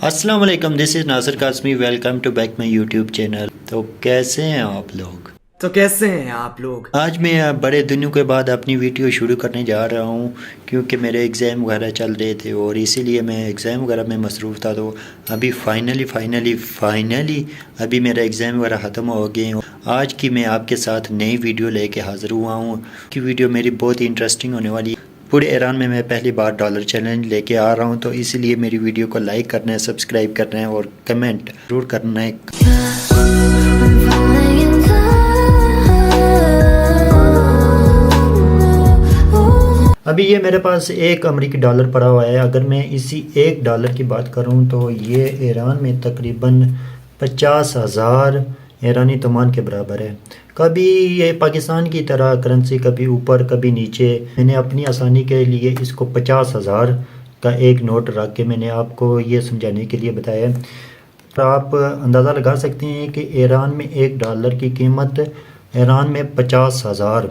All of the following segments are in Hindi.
अस्सलाम वालेकुम, this is Nasir Qasmi. Welcome to back my YouTube channel. तो कैसे हैं आप लोग? तो कैसे हैं आप लोग। आज मैं बड़े दिनों के बाद अपनी वीडियो शुरू करने जा रहा हूँ क्योंकि मेरे एग्ज़ाम वगैरह चल रहे थे और इसीलिए मैं एग्ज़ाम वगैरह में मसरूफ़ था। तो अभी फाइनली अभी मेरा एग्ज़ाम वगैरह ख़त्म हो गए हैं। आज की मैं आपके साथ नई वीडियो लेके हाज़िर हुआ हूँ कि वीडियो मेरी बहुत ही इंटरेस्टिंग होने वाली है। पूरे ईरान में मैं पहली बार डॉलर चैलेंज लेके आ रहा हूँ, तो इसीलिए मेरी वीडियो को लाइक करना है, सब्सक्राइब करना है और कमेंट ज़रूर करना है। अभी ये मेरे पास एक अमेरिकी डॉलर पड़ा हुआ है। अगर मैं इसी एक डॉलर की बात करूँ तो ये ईरान में तकरीबन 50,000 ईरानी तमान के बराबर है। कभी ये पाकिस्तान की तरह करेंसी कभी ऊपर कभी नीचे। मैंने अपनी आसानी के लिए इसको 50,000 का एक नोट रख के मैंने आपको ये समझाने के लिए बताया। तो आप अंदाज़ा लगा सकते हैं कि ईरान में एक डॉलर की कीमत ईरान में 50,000।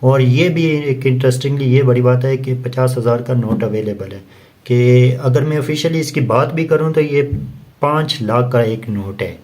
और ये भी एक इंटरेस्टिंगली ये बड़ी बात है कि 50,000 का नोट अवेलेबल है। कि अगर मैं ऑफिशियली इसकी बात भी करूं तो ये 5 लाख का एक नोट है।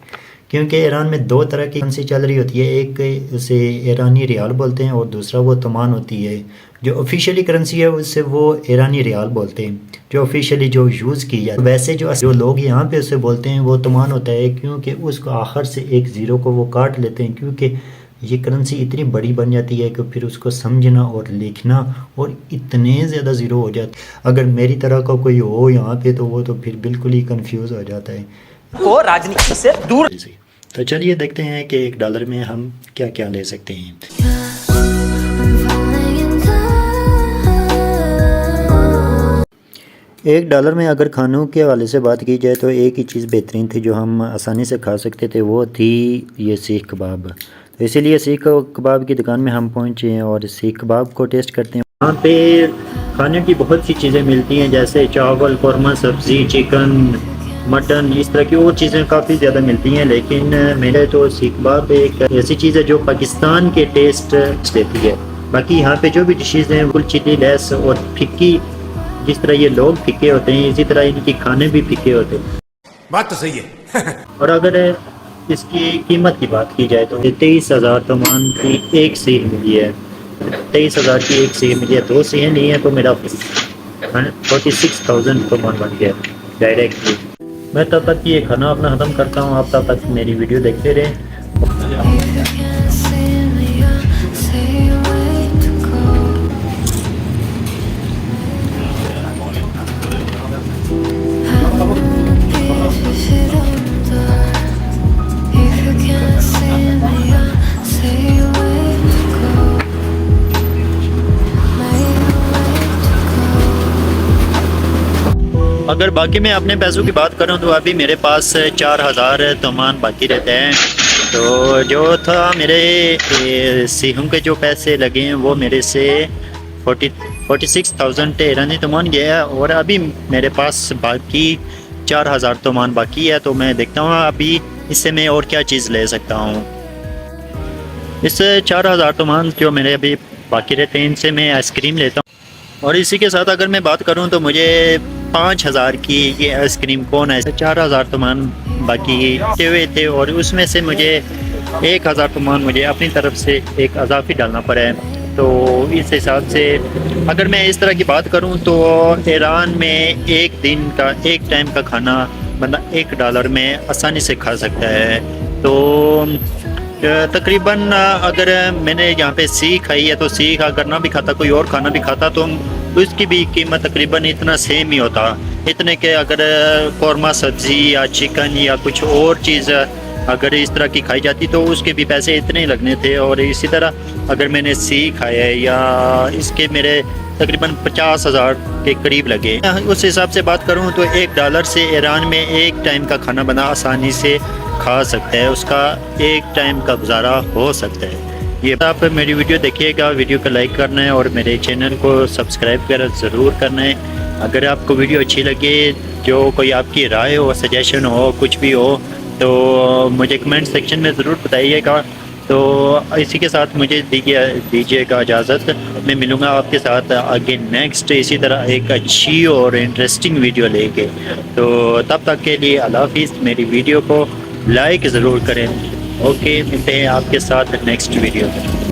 क्योंकि ईरान में दो तरह की करेंसी चल रही होती है, एक उसे ईरानी रियाल बोलते हैं और दूसरा वो तमान होती है। जो ऑफिशियली करेंसी है उससे वो ईरानी रियाल बोलते हैं, जो ऑफिशियली जो यूज़ की जाती है। वैसे जो लोग यहाँ पे उसे बोलते हैं वो तमान होता है, क्योंकि उसको आखिर से एक ज़ीरो को वो काट लेते हैं। क्योंकि ये करेंसी इतनी बड़ी बन जाती है कि फिर उसको समझना और लिखना और इतने ज़्यादा ज़ीरो हो जाते। अगर मेरी तरह का कोई हो यहाँ पे तो वो तो फिर बिल्कुल ही कंफ्यूज हो जाता है को राजनीति से दूर। तो चलिए देखते हैं कि एक डॉलर में हम क्या क्या ले सकते हैं। एक डॉलर में अगर खानों के हवाले से बात की जाए तो एक ही चीज़ बेहतरीन थी जो हम आसानी से खा सकते थे, वो थी ये सीख कबाब। तो इसीलिए सीख कबाब की दुकान में हम पहुंचे हैं और सीख कबाब को टेस्ट करते हैं। यहाँ पे खाने की बहुत सी चीज़ें मिलती हैं, जैसे चावल, कौरमा, सब्ज़ी, चिकन, मटन, इस तरह की और चीज़ें काफ़ी ज़्यादा मिलती हैं। लेकिन मेरे तो सीख कबाब एक ऐसी चीज़ है जो पाकिस्तान के टेस्ट देती है। बाकी यहाँ पे जो भी डिशेज़ हैं बिल्कुल चिली लेस और फिक्की, जिस तरह ये लोग फीके होते हैं इसी तरह इनकी खाने भी फीके होते हैं। बात तो सही है। और अगर इसकी कीमत की बात की जाए तो 23,000 तमान की एक सीख मिली है। 23,000 की एक सीख मिली है, 2 सीखें नहीं है तो मेरा 46,000 तमान बन गया डायरेक्टली। मैं तब तक ये खाना अपना ख़त्म करता हूँ, आप तब तक मेरी वीडियो देखते रहें। अगर बाकी मैं अपने पैसों की बात करूं तो अभी मेरे पास 4,000 तमान बाकी रहते हैं। तो जो था मेरे सीखों के जो पैसे लगे हैं वो मेरे से 46,000 ईरानी तमान गया है और अभी मेरे पास बाकी 4,000 तमान बाकी है। तो मैं देखता हूँ अभी इससे मैं और क्या चीज़ ले सकता हूँ। इस 4,000 तमान जो मेरे अभी बाकी रहते हैं इनसे मैं आइसक्रीम लेता हूँ। और इसी के साथ अगर मैं बात करूँ तो मुझे 5,000 की ये आइसक्रीम कौन है, 4,000 तमान बाकी हुए थे और उसमें से मुझे 1,000 तमान मुझे अपनी तरफ से एक अजाफी डालना पड़ा है। तो इस हिसाब से अगर मैं इस तरह की बात करूं तो ईरान में एक दिन का एक टाइम का खाना बंदा $1 में आसानी से खा सकता है। तो तकरीबन अगर मैंने यहाँ पे सीख खाई है तो सीख अगर ना भी खाता कोई और खाना भी खाता तो उसकी भी कीमत तकरीबन इतना सेम ही होता। इतने के अगर कौरमा, सब्ज़ी या चिकन या कुछ और चीज़ अगर इस तरह की खाई जाती तो उसके भी पैसे इतने ही लगने थे। और इसी तरह अगर मैंने सीख खाया है या इसके मेरे तकरीबन 50,000 के करीब लगे। उस हिसाब से बात करूं तो $1 से ईरान में एक टाइम का खाना बना आसानी से खा सकता है, उसका एक टाइम का गुजारा हो सकता है। ये आप मेरी वीडियो देखिएगा, वीडियो को लाइक करना है और मेरे चैनल को सब्सक्राइब कर ज़रूर करना है। अगर आपको वीडियो अच्छी लगे, जो कोई आपकी राय हो, सजेशन हो, कुछ भी हो तो मुझे कमेंट सेक्शन में ज़रूर बताइएगा। तो इसी के साथ मुझे दीजिएगा इजाज़त। मैं मिलूँगा आपके साथ आगे नेक्स्ट इसी तरह एक अच्छी और इंटरेस्टिंग वीडियो लेके। तो तब तक के लिए अल्लाह हाफिज़। मेरी वीडियो को लाइक ज़रूर करें। ओके, मिलते हैं आपके साथ नेक्स्ट वीडियो में।